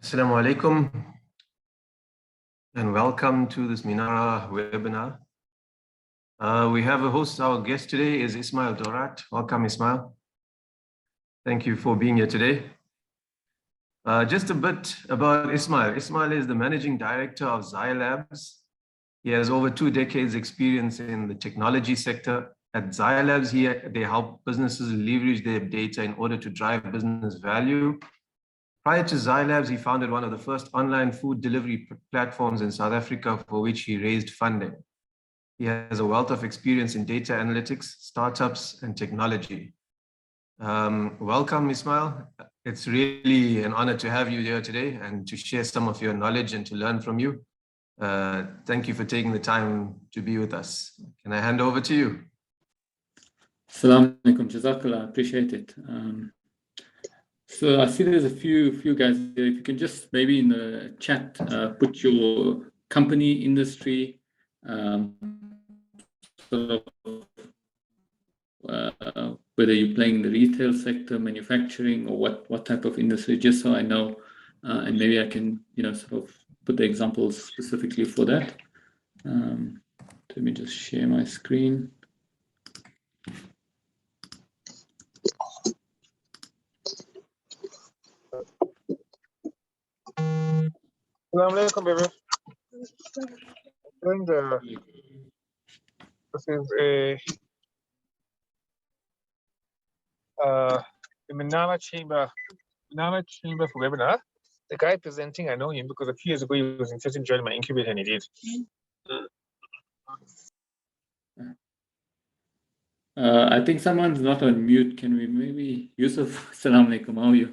Assalamu alaikum and welcome to this Minara webinar. We have a host. Our guest today is Ismail Dhorat. Welcome, Ismail. Thank you for being here today. Just a bit about Ismail. Ismail is the managing director of Zai Labs. He has over 2 decades experience in the technology sector. At Zai Labs, they help businesses leverage their data in order to drive business value. Prior to Zai Labs, he founded one of the first online food delivery platforms in South Africa, for which he raised funding. He has a wealth of experience in data analytics, startups, and technology. Welcome, Ismail. It's really an honor to have you here today and to share some of your knowledge and to learn from you. Thank you for taking the time to be with us. Can I hand over to you? Assalamu alaikum, Jazakallah, I appreciate it. So I see there's a few guys there. If you can just maybe in the chat put your company, industry, sort of, whether you're playing in the retail sector, manufacturing, or what type of industry, just so I know, and maybe I can sort of put the examples specifically for that. Let me just share my screen. Assalamu alaikum, baby. This is the Manana Chamber for webinar. The guy presenting, I know him because a few years ago he was interested in joining my incubator and he did. I think someone's not on mute. Can we maybe, Yusuf, Assalamu alaikum, how are you?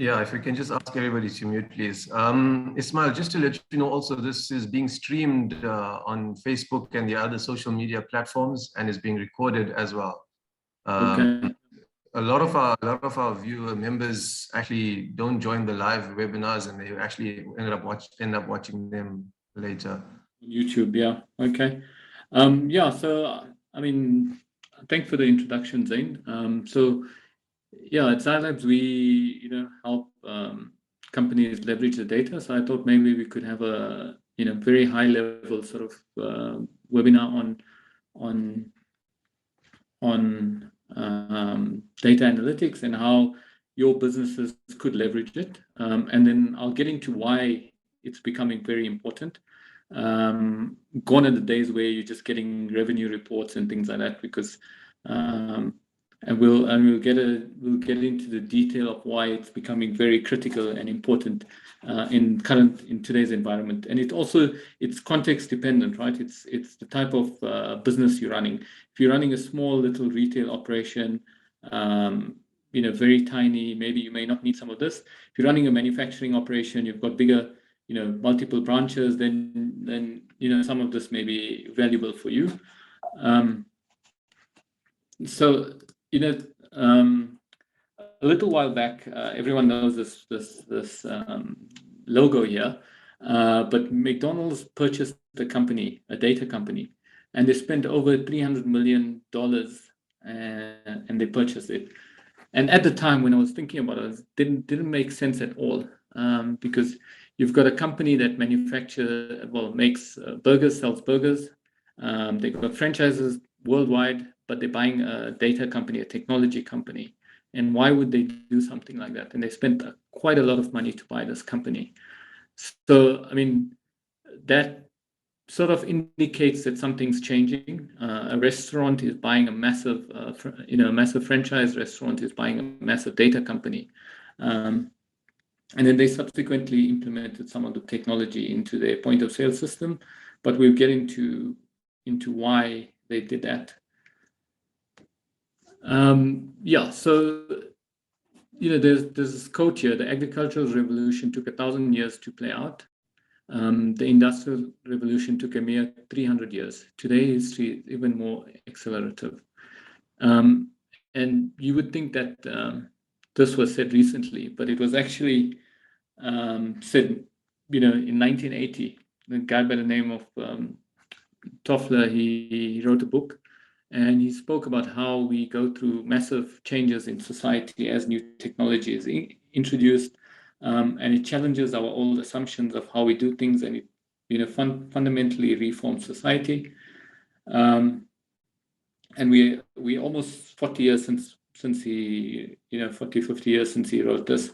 Yeah, if we can just ask everybody to mute, please. Ismail, just to let you know also, this is being streamed on Facebook and the other social media platforms and is being recorded as well. Okay. A lot of our viewer members actually don't join the live webinars and they actually end up watching them later. YouTube, yeah. Okay. Yeah, so I mean, thanks for the introduction, Zain. So yeah, at Zai Labs, we help companies leverage the data. So I thought maybe we could have a very high level sort of webinar on data analytics and how your businesses could leverage it. And then I'll get into why it's becoming very important. Gone are the days where you're just getting revenue reports and things like that, because and we'll get into the detail of why it's becoming very critical and important in today's environment. And it's context dependent, right? It's the type of business you're running. If you're running a small little retail operation, very tiny, maybe you may not need some of this. If you're running a manufacturing operation, you've got bigger, multiple branches, then some of this may be valuable for you. So a little while back, everyone knows this logo here, but McDonald's purchased a data company, and they spent over $300 million, and they purchased it. And at the time when I was thinking about it, didn't make sense at all, because you've got a company that makes burgers, sells burgers. They've got franchises worldwide, but they're buying a data company, a technology company. And why would they do something like that? And they spent quite a lot of money to buy this company. So, I mean, that sort of indicates that something's changing. A restaurant is buying a massive, massive franchise restaurant is buying a massive data company. And then they subsequently implemented some of the technology into their point of sale system, but we'll get into why they did that. So there's this quote here: the agricultural revolution took 1,000 years to play out. The industrial revolution took a mere 300 years. Today, history is even more accelerative. And you would think that this was said recently, but it was actually said, in 1980. The guy by the name of Toffler, he wrote a book, And he spoke about how we go through massive changes in society as new technology is introduced, and it challenges our old assumptions of how we do things, and it fundamentally reforms society. And we almost 40 years since he 40, 50 years since he wrote this,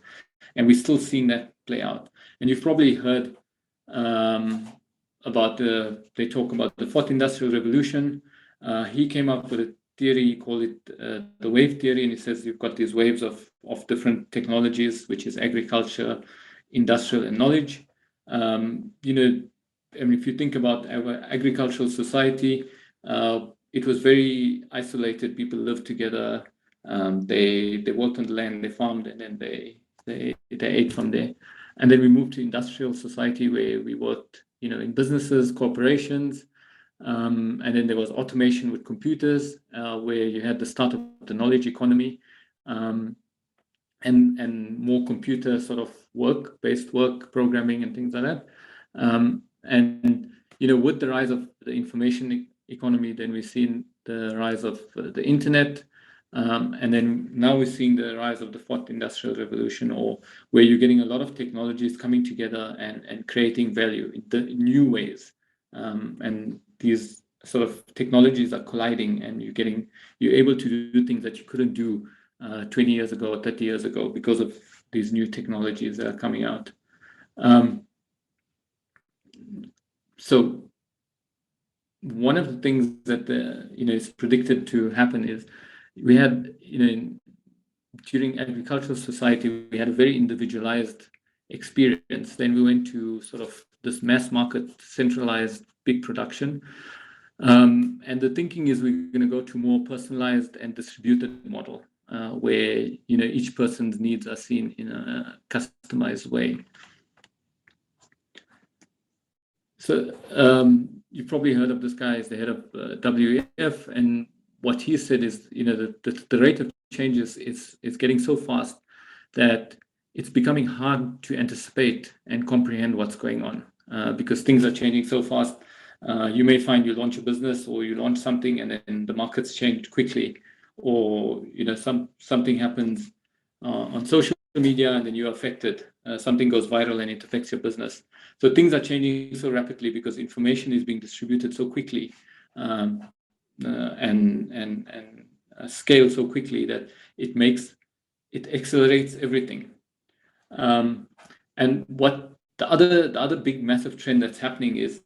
and we're still seeing that play out. And you've probably heard about they talk about the fourth industrial revolution. He came up with a theory, he called it the wave theory, and he says you've got these waves of different technologies, which is agriculture, industrial, and knowledge. If you think about our agricultural society, it was very isolated. People lived together. They worked on the land, they farmed, and then they ate from there. And then we moved to industrial society where we worked, in businesses, corporations, and then there was automation with computers, where you had the start of the knowledge economy, and more computer sort of based work, programming, and things like that. With the rise of the information economy, then we've seen the rise of the internet, and then now we're seeing the rise of the fourth industrial revolution, or where you're getting a lot of technologies coming together and creating value in new ways. And these sort of technologies are colliding, and you're able to do things that you couldn't do 20 years ago or 30 years ago because of these new technologies that are coming out. So one of the things that is predicted to happen is we had, during agricultural society, we had a very individualized experience. Then we went to sort of this mass market, centralized, big production. And the thinking is we're going to go to more personalized and distributed model, where each person's needs are seen in a customized way. So you've probably heard of this guy as the head of WEF, and what he said is, the rate of changes is getting so fast that it's becoming hard to anticipate and comprehend what's going on, because things are changing so fast. You may find you launch a business or you launch something and then the markets change quickly, or something happens on social media and then you're affected. Something goes viral and it affects your business. So things are changing so rapidly because information is being distributed so quickly, and scale so quickly that it accelerates everything. And what the other big massive trend that's happening is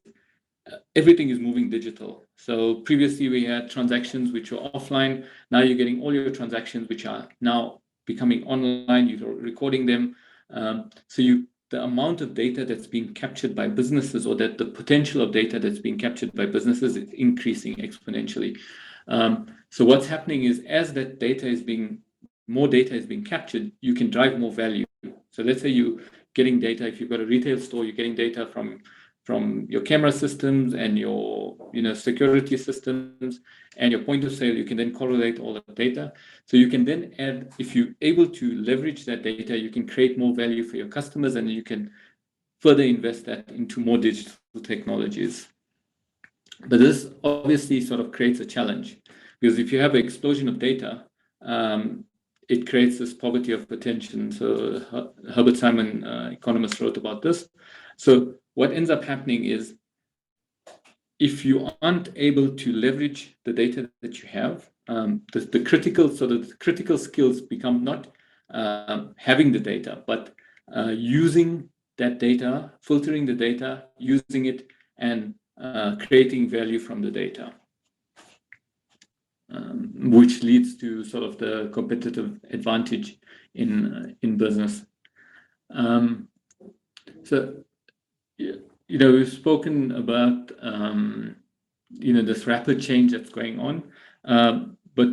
everything is moving digital. So previously we had transactions which were offline. Now you're getting all your transactions which are now becoming online. You're recording them. So the amount of data that's being captured by businesses, or that the potential of data that's being captured by businesses, is increasing exponentially. So what's happening is, as that more data is being captured, you can drive more value. So let's say you're getting data. If you've got a retail store, you're getting data from your camera systems and your security systems and your point of sale. You can then correlate all the data. So you can then add, if you're able to leverage that data, you can create more value for your customers, and you can further invest that into more digital technologies. But this obviously sort of creates a challenge, because if you have an explosion of data, it creates this poverty of attention. So Herbert Simon, economist, wrote about this. So what ends up happening is, if you aren't able to leverage the data that you have, the critical skills become not having the data, but using that data, filtering the data, using it, and creating value from the data, which leads to sort of the competitive advantage in business. So we've spoken about this rapid change that's going on, but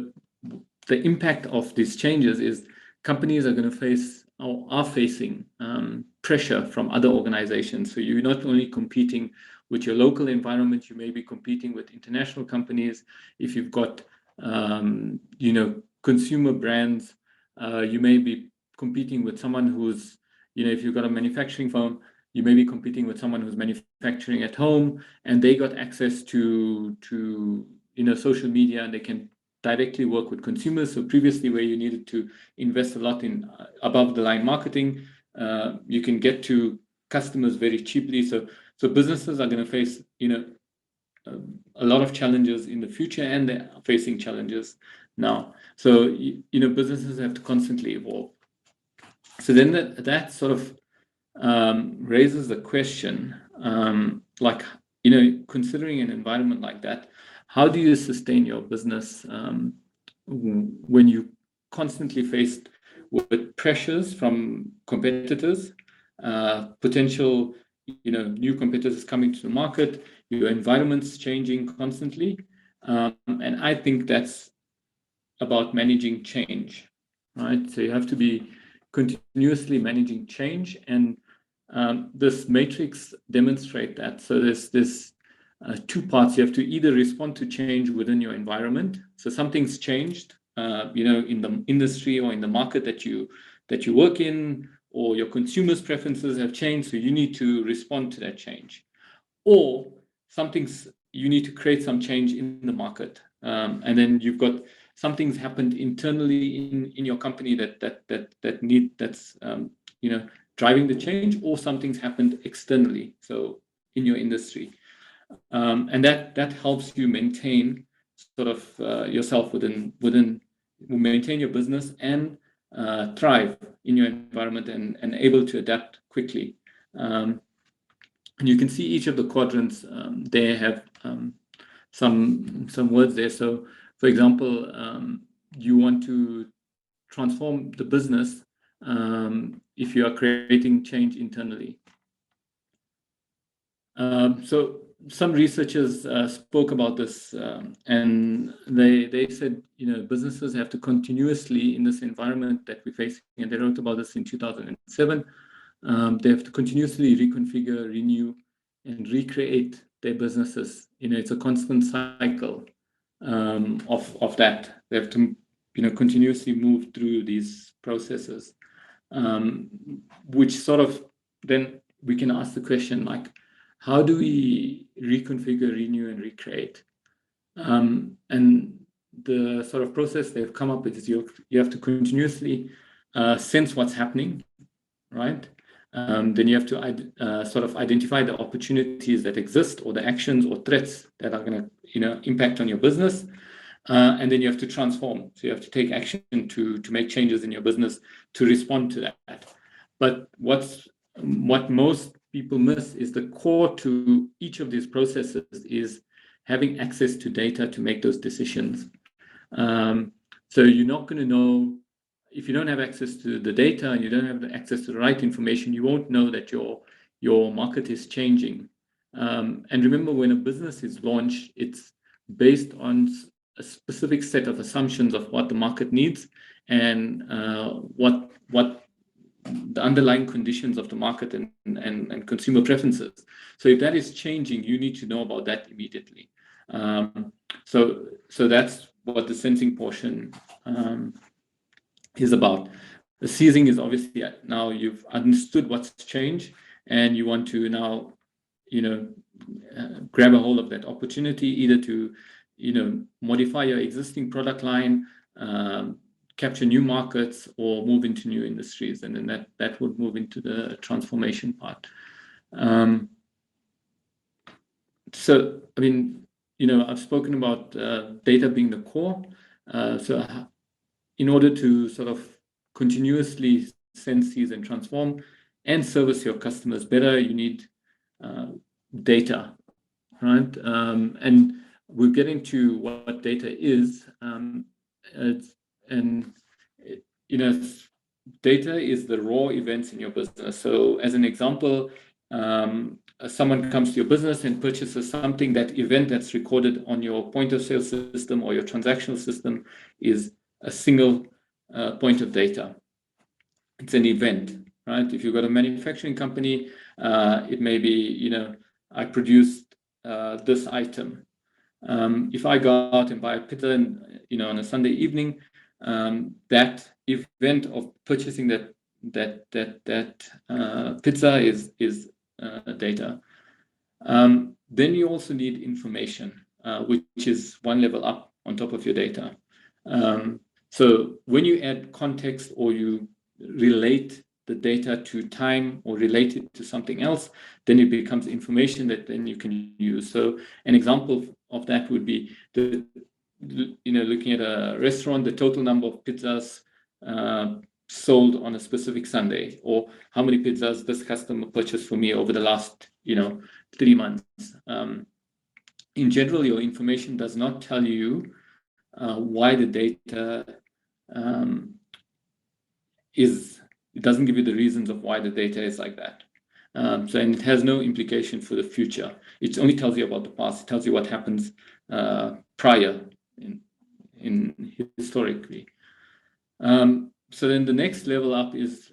the impact of these changes is companies are going to face, or are facing, pressure from other organizations. So you're not only competing with your local environment, you may be competing with international companies. If you've got consumer brands, you may be competing with someone who's, if you've got a manufacturing firm, you may be competing with someone who's manufacturing at home, and they got access to social media, and they can directly work with consumers. So previously, where you needed to invest a lot in above the line marketing, you can get to customers very cheaply. So businesses are going to face a lot of challenges in the future, and they're facing challenges now. So businesses have to constantly evolve. So then that sort of raises the question, considering an environment like that, how do you sustain your business when you constantly faced with pressures from competitors, potential new competitors coming to the market, your environment's changing constantly, and I think that's about managing change, right? So you have to be continuously managing change, and this matrix demonstrate that. So there's two parts. You have to either respond to change within your environment. So something's changed, in the industry or in the market that you work in, or your consumers' preferences have changed, so you need to respond to that change. Or you need to create some change in the market, and then you've got something's happened internally in your company that's driving the change, or something's happened externally, so in your industry, and that helps you maintain sort of yourself maintain your business and thrive in your environment and able to adapt quickly. And you can see each of the quadrants there have some words there. So, for example, you want to transform the business if you are creating change internally. So some researchers spoke about this, and they said, businesses have to continuously, in this environment that we're facing, and they wrote about this in 2007, they have to continuously reconfigure, renew, and recreate their businesses. It's a constant cycle of that. They have to continuously move through these processes, which sort of then we can ask the question, like, how do we reconfigure, renew, and recreate? And the sort of process they've come up with is you have to continuously sense what's happening, right? Then you have to sort of identify the opportunities that exist, or the actions or threats that are going to impact on your business, and then you have to transform. So you have to take action to make changes in your business to respond to that. But what most people miss is the core to each of these processes is having access to data to make those decisions. So you're not going to know, if you don't have access to the data and you don't have the access to the right information, you won't know that your market is changing. And remember, when a business is launched, it's based on a specific set of assumptions of what the market needs and what the underlying conditions of the market and consumer preferences. So if that is changing, you need to know about that immediately. So that's what the sensing portion is about. The seizing is obviously, now you've understood what's changed, and you want to now grab a hold of that opportunity, either to modify your existing product line, capture new markets, or move into new industries, and then that would move into the transformation part. So I mean, I've spoken about data being the core. So in order to sort of continuously sense, seize, and transform and service your customers better, you need data, right? And we're getting to what data is. Data is the raw events in your business. So as an example, someone comes to your business and purchases something. That event that's recorded on your point of sale system or your transactional system is a single point of data. It's an event, right? If you've got a manufacturing company, it may be, I produced this item. If I go out and buy a pizza on a Sunday evening, that event of purchasing that pizza is data. Then you also need information. which is one level up on top of your data. So when you add context or you relate the data to time or relate it to something else, then it becomes information that then you can use. So an example of that would be looking at a restaurant, the total number of pizzas sold on a specific Sunday, or how many pizzas this customer purchased for me over the last 3 months. In general, your information does not tell you why the data it doesn't give you the reasons of why the data is like that. And it has no implication for the future. It only tells you about the past. It tells you what happens prior in historically. So then the next level up is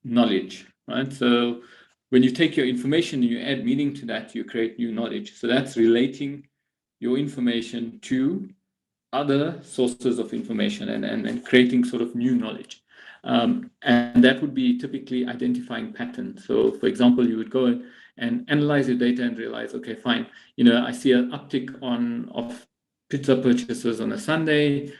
knowledge, right? So when you take your information and you add meaning to that, you create new knowledge. So that's relating your information to other sources of information and creating sort of new knowledge. And that would be typically identifying patterns. So for example, you would go and analyze your data and realize, okay, fine, I see an uptick of pizza purchases on a Sunday.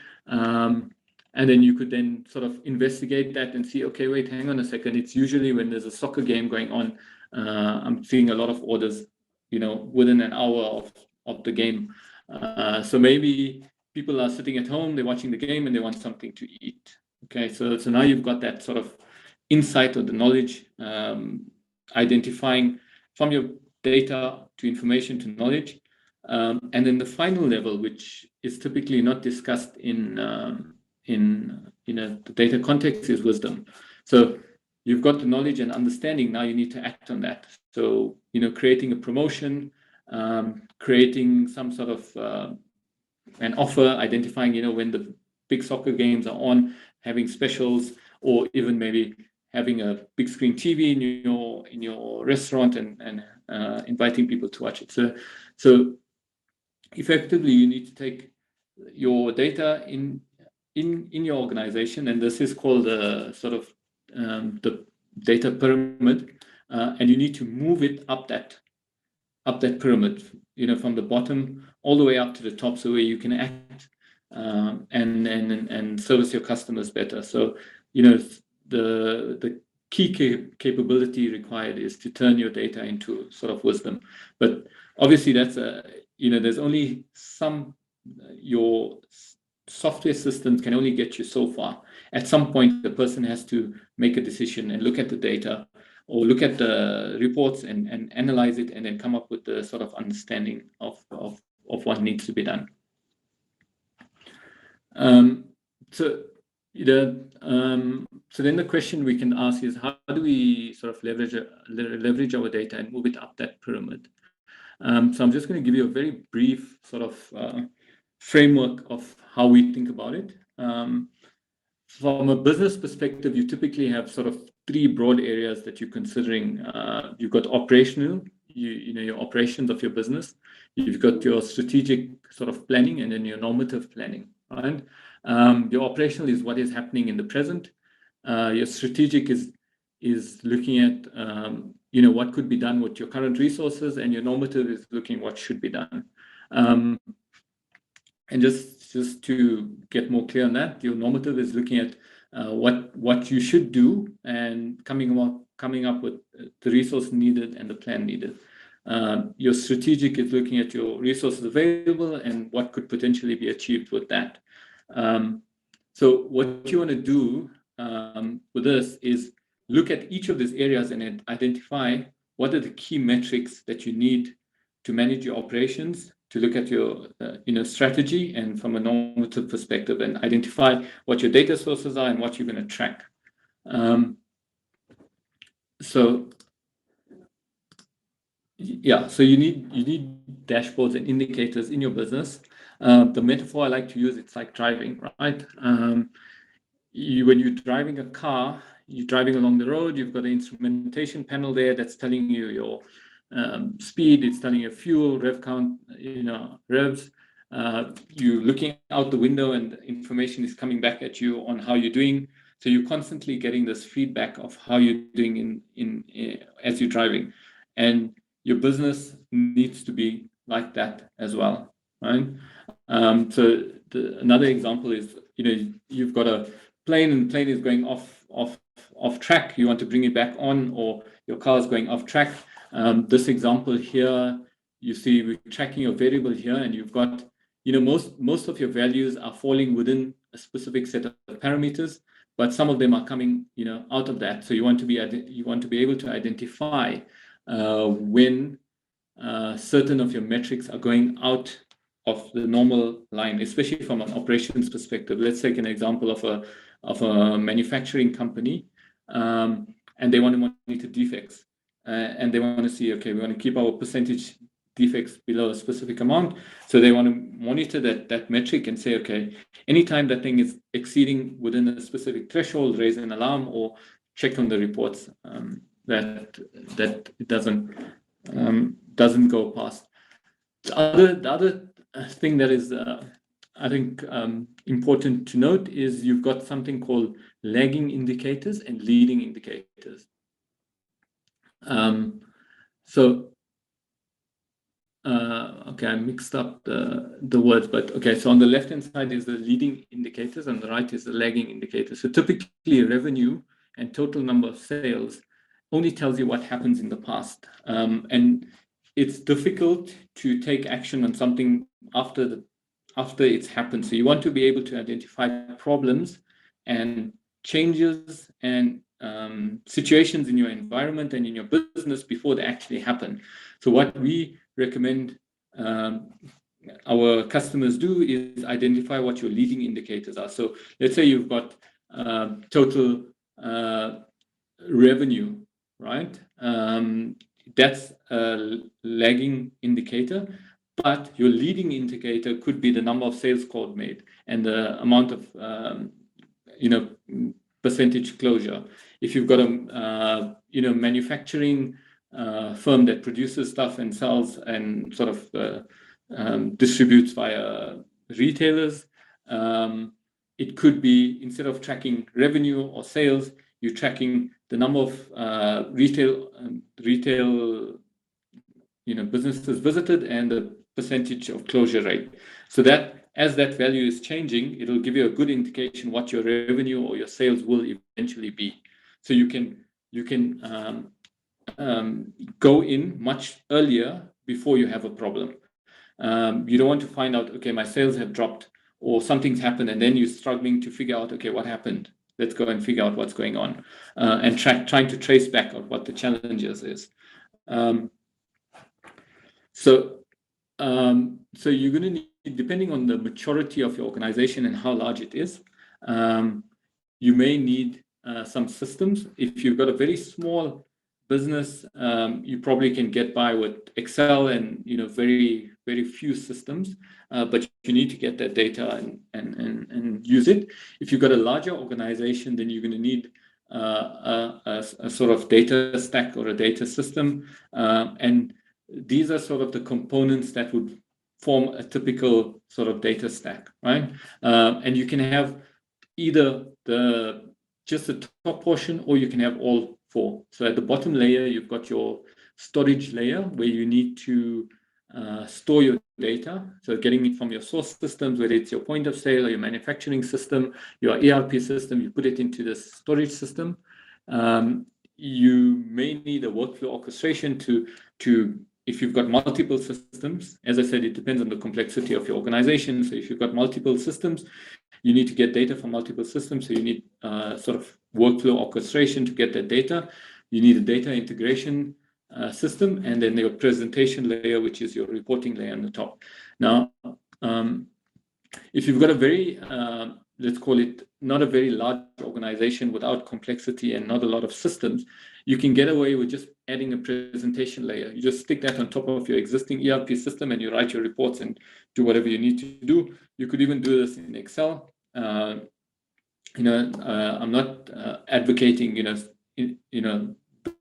And then you could then sort of investigate that and see, okay, wait, hang on a second. It's usually when there's a soccer game going on, I'm seeing a lot of orders, within an hour of the game. So maybe people are sitting at home, they're watching the game and they want something to eat. Okay, so now you've got that sort of insight or the knowledge, identifying from your data to information to knowledge. And then the final level, which is typically not discussed in the data context, is wisdom. So you've got the knowledge and understanding, now you need to act on that. So, creating a promotion, creating some sort of an offer, identifying, when the big soccer games are on, having specials, or even maybe having a big screen TV in your restaurant and inviting people to watch it. So effectively, you need to take your data in your organization, and this is called sort of the data pyramid, and you need to move it up that pyramid, from the bottom all the way up to the top, so where you can act and service your customers better. So the key capability required is to turn your data into sort of wisdom. But obviously that's there's only your software systems can only get you so far. At some point, the person has to make a decision and look at the data or look at the reports and analyze it, and then come up with the sort of understanding of what needs to be done. So then the question we can ask is, how do we sort of leverage our data and move it up that pyramid? So I'm just going to give you a very brief sort of framework of how we think about it. From a business perspective, you typically have sort of 3 broad areas that you're considering. You've got operational, your operations of your business. You've got your strategic sort of planning, and then your normative planning, right? Your operational is what is happening in the present. Your strategic is looking at what could be done with your current resources, and your normative is looking what should be done. And just to get more clear on that, your normative is looking at what you should do and coming up with the resource needed and the plan needed. Your strategic is looking at your resources available and what could potentially be achieved with that. So what you want to do with this is look at each of these areas and identify what are the key metrics that you need to manage your operations, to look at your strategy, and from a normative perspective, and identify what your data sources are and what you're going to track. So you need dashboards and indicators in your business. The metaphor I like to use, it's like driving, right? When you're driving a car, you're driving along the road, you've got an instrumentation panel there that's telling you your speed, it's telling you fuel, rev count, revs. You're looking out the window and information is coming back at you on how you're doing. So you're constantly getting this feedback of how you're doing as you're driving. And your business needs to be like that as well, right? So another example is, you've got a plane and the plane is going off track. You want to bring it back on, or your car is going off track. This example here, you see we're tracking your variable here, and you've got, most of your values are falling within a specific set of parameters, but some of them are coming, out of that. So you want to be able to identify when certain of your metrics are going out of the normal line, especially from an operations perspective. Let's take an example of a manufacturing company, and they want to monitor defects, and they want to see, okay, we want to keep our percentage defects below a specific amount. So they want to monitor that metric and say, okay, anytime that thing is exceeding within a specific threshold, raise an alarm or check on the reports that it doesn't go past. The other thing that is, I think, important to note is you've got something called lagging indicators and leading indicators. Okay, I mixed up the words, but okay. So on the left-hand side is the leading indicators, and the right is the lagging indicators. So typically, revenue and total number of sales only tells you what happens in the past, and it's difficult to take action on something after it's happened. So you want to be able to identify problems and changes and situations in your environment and in your business before they actually happen. So what we recommend our customers do is identify what your leading indicators are. So let's say you've got total revenue, right? That's a lagging indicator, but your leading indicator could be the number of sales calls made and the amount of percentage closure. If you've got a manufacturing firm that produces stuff and sells and sort of distributes via retailers, it could be, instead of tracking revenue or sales, you're tracking the number of retail businesses visited and the percentage of closure rate. So that as that value is changing, it'll give you a good indication what your revenue or your sales will eventually be. So you can go in much earlier before you have a problem. You don't want to find out, okay, my sales have dropped or something's happened, and then you're struggling to figure out, okay, what happened? Let's go and figure out what's going on, and trying to trace back on what the challenges is. So you're going to need, depending on the maturity of your organization and how large it is, you may need some systems. If you've got a very small business, you probably can get by with Excel and very, very few systems, but you need to get that data and use it. If you've got a larger organization, then you're going to need a sort of data stack or a data system, and these are sort of the components that would form a typical sort of data stack, right? And you can have either just the top portion, or you can have all four. So at the bottom layer, you've got your storage layer where you need to store your data. So getting it from your source systems, whether it's your point of sale or your manufacturing system, your ERP system, you put it into this storage system. You may need a workflow orchestration to if you've got multiple systems. As I said, it depends on the complexity of your organization. So if you've got multiple systems, you need to get data from multiple systems. So you need sort of workflow orchestration to get that data. You need a data integration system, and then your presentation layer, which is your reporting layer on the top. Now, if you've got a very, let's call it not a very large organization without complexity and not a lot of systems, you can get away with just adding a presentation layer. You just stick that on top of your existing ERP system and you write your reports and do whatever you need to do. You could even do this in Excel. I'm not advocating,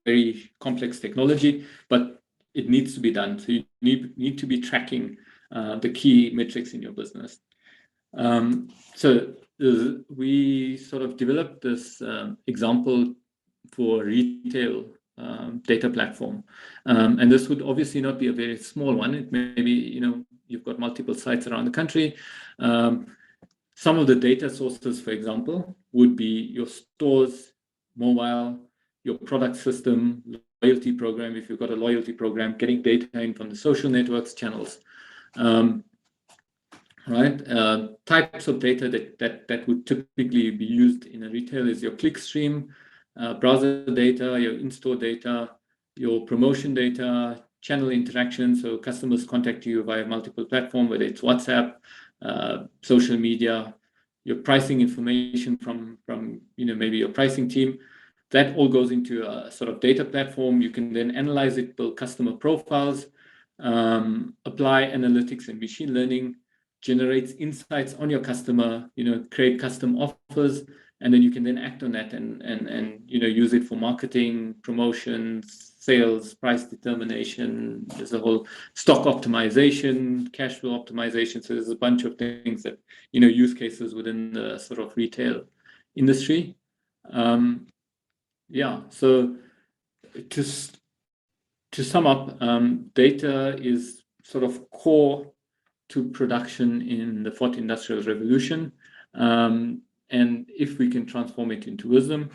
very complex technology, but it needs to be done. So you need to be tracking the key metrics in your business. So we sort of developed this example for retail data platform. And this would obviously not be a very small one. It may be, you've got multiple sites around the country. Some of the data sources, for example, would be your stores, mobile, your product system, loyalty program. If you've got a loyalty program, getting data in from the social networks channels, right? Types of data that would typically be used in a retail is your clickstream, browser data, your in-store data, your promotion data, channel interaction. So customers contact you via multiple platforms, whether it's WhatsApp, social media, your pricing information from maybe your pricing team. That all goes into a sort of data platform. You can then analyze it, build customer profiles, apply analytics and machine learning, generates insights on your customer, create custom offers, and then you can then act on that and use it for marketing, promotions, sales, price determination. There's a whole stock optimization, cash flow optimization. So there's a bunch of things that use cases within the sort of retail industry. So to sum up, data is sort of core to production in the fourth industrial revolution. And if we can transform it into wisdom,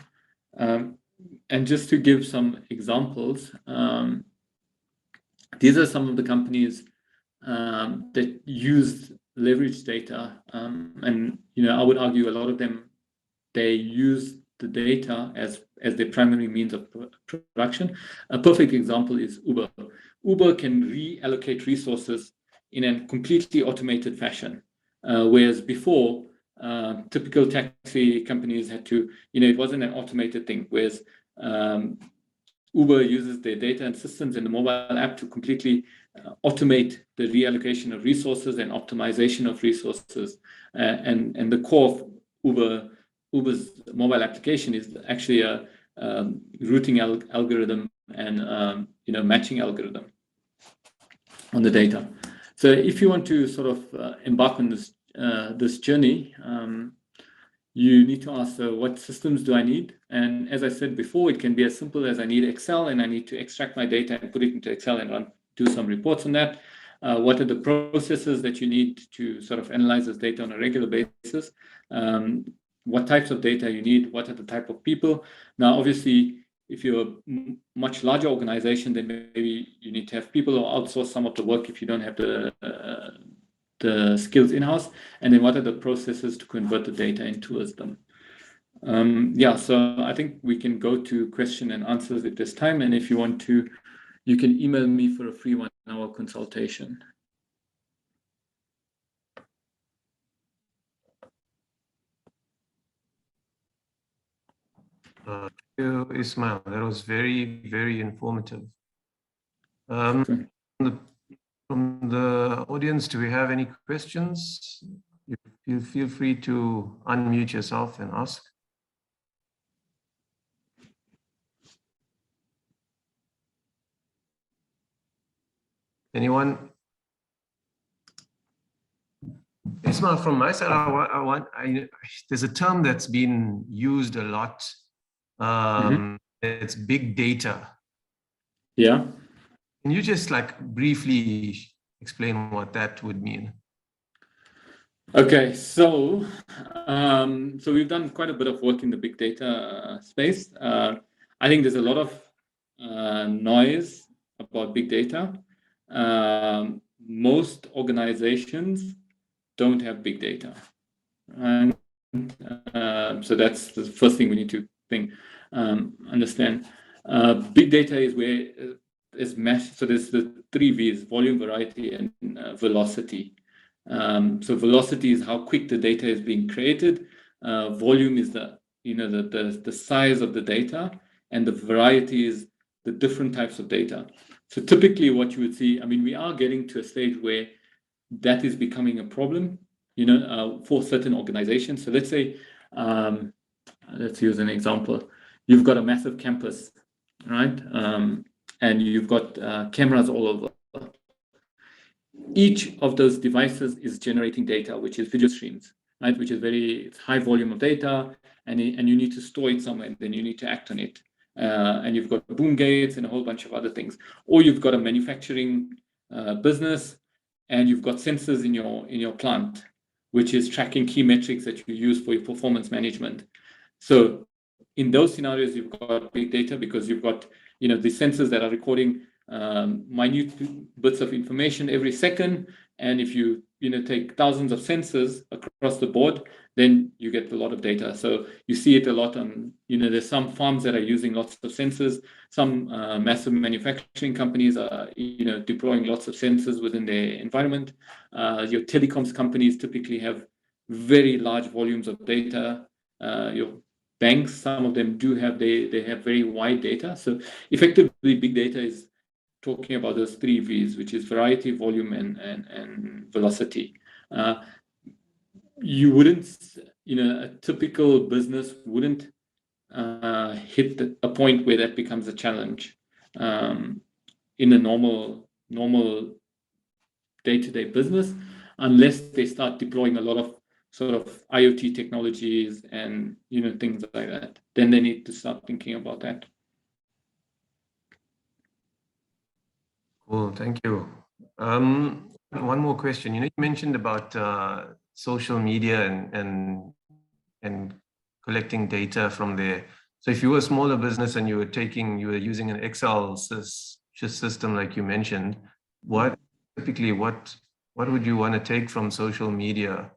and just to give some examples, these are some of the companies that use leverage data, and I would argue a lot of them, they use the data as their primary means of production. A perfect example is Uber. Uber can reallocate resources in a completely automated fashion, whereas before, typical taxi companies had to, it wasn't an automated thing, whereas Uber uses their data and systems in the mobile app to completely automate the reallocation of resources and optimization of resources. And the core of Uber's mobile application is actually a routing algorithm and matching algorithm on the data. So if you want to sort of embark on this journey, you need to ask, what systems do I need? And as I said before, it can be as simple as I need Excel and I need to extract my data and put it into Excel and do some reports on that. What are the processes that you need to sort of analyze this data on a regular basis? What types of data you need? What are the type of people? Now, obviously, if you're a much larger organization, then maybe you need to have people or outsource some of the work if you don't have the skills in-house. And then what are the processes to convert the data into wisdom? So I think we can go to question and answers at this time. And if you want to, you can email me for a free 1-hour consultation. Thank you, Ismail. That was very, very informative. From the audience, do we have any questions? You feel free to unmute yourself and ask. Anyone? Ismail, from my side, there's a term that's been used a lot. It's big data. Yeah. Can you just briefly explain what that would mean? Okay, so we've done quite a bit of work in the big data space. I think there's a lot of noise about big data. Most organizations don't have big data, and so that's the first thing we need to understand. Big data is where is mesh. So there's the 3 V's: volume, variety, and velocity. So velocity is how quick the data is being created. Volume is the size of the data, and the variety is the different types of data. So typically what you would see, we are getting to a stage where that is becoming a problem, for certain organizations. So let's say, let's use an example. You've got a massive campus, right? And you've got cameras all over. Each of those devices is generating data, which is video streams, right? Which is it's high volume of data, and you need to store it somewhere, and then you need to act on it. and you've got boom gates and a whole bunch of other things, or you've got a manufacturing business and you've got sensors in your plant, which is tracking key metrics that you use for your performance management. So in those scenarios, you've got big data because you've got the sensors that are recording minute bits of information every second, and if you take thousands of sensors across the board, then you get a lot of data. So you see it a lot on there's some farms that are using lots of sensors. Some massive manufacturing companies are deploying lots of sensors within their environment. Your telecoms companies typically have very large volumes of data. Your banks, some of them do have they have very wide data. So effectively, big data is talking about those 3 V's, which is variety, volume, and velocity. You wouldn't, a typical business wouldn't hit a point where that becomes a challenge in a normal day-to-day business, unless they start deploying a lot of sort of IoT technologies and things like that. Then they need to start thinking about that. Cool, thank you. One more question. You mentioned about social media and collecting data from there. So if you were a smaller business and you were using an Excel system like you mentioned, what would you want to take from social media?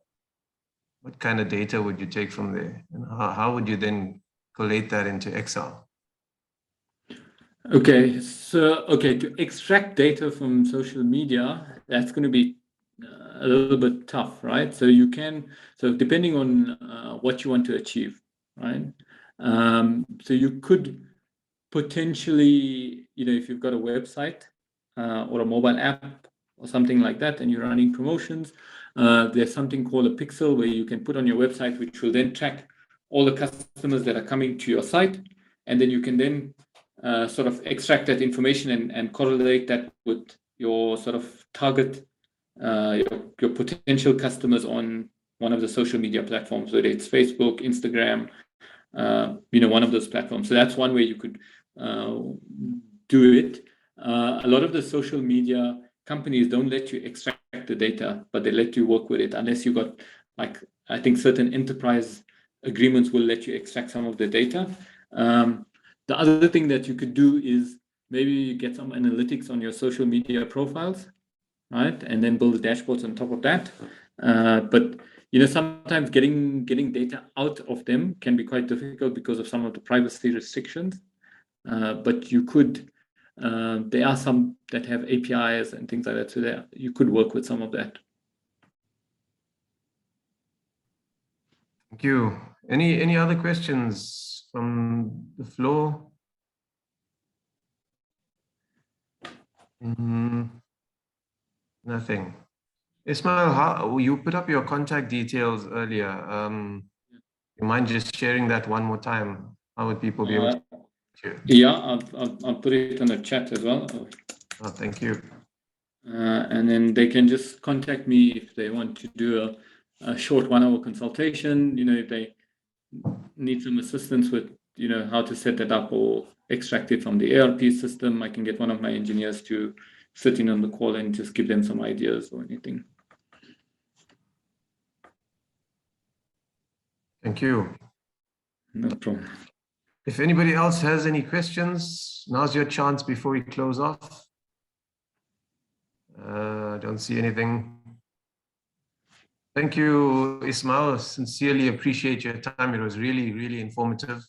What kind of data would you take from there? And how would you then collate that into Excel? Okay, so to extract data from social media, that's going to be a little bit tough, right? So depending on what you want to achieve, right? So you could potentially, if you've got a website or a mobile app or something like that, and you're running promotions, there's something called a pixel where you can put on your website, which will then track all the customers that are coming to your site, and then you can then sort of extract that information and correlate that with your sort of target, your potential customers on one of the social media platforms, whether it's Facebook, Instagram, one of those platforms. So that's one way you could do it. A lot of the social media companies don't let you extract the data, but they let you work with it, unless you got, like, I think certain enterprise agreements will let you extract some of the data. The other thing that you could do is maybe you get some analytics on your social media profiles, right? And then build dashboards on top of that. But sometimes getting data out of them can be quite difficult because of some of the privacy restrictions. But you could, there are some that have APIs and things like that, so you could work with some of that. Thank you. Any other questions from the floor? Nothing. Ismail, you put up your contact details earlier. You mind just sharing that one more time? How would people be able to hear? Yeah, I'll put it on the chat as well. Oh, thank you. And then they can just contact me if they want to do a short 1-hour consultation. If they need some assistance with how to set that up or extract it from the ERP system, I can get one of my engineers to sit in on the call and just give them some ideas or anything. Thank you. No problem. If anybody else has any questions, now's your chance before we close off. I don't see anything. Thank you, Ismail. Sincerely appreciate your time. It was really, really informative.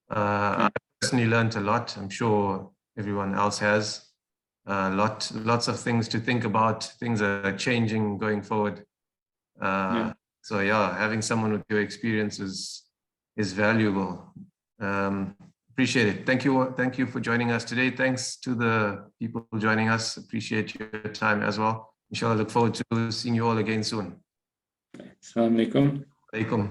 I personally learned a lot. I'm sure everyone else has. Lots of things to think about. Things are changing going forward. So yeah, having someone with your experience is valuable. Appreciate it. Thank you for joining us today. Thanks to the people joining us. Appreciate your time as well. Inshallah, look forward to seeing you all again soon. Assalamu alaikum. Alaikum.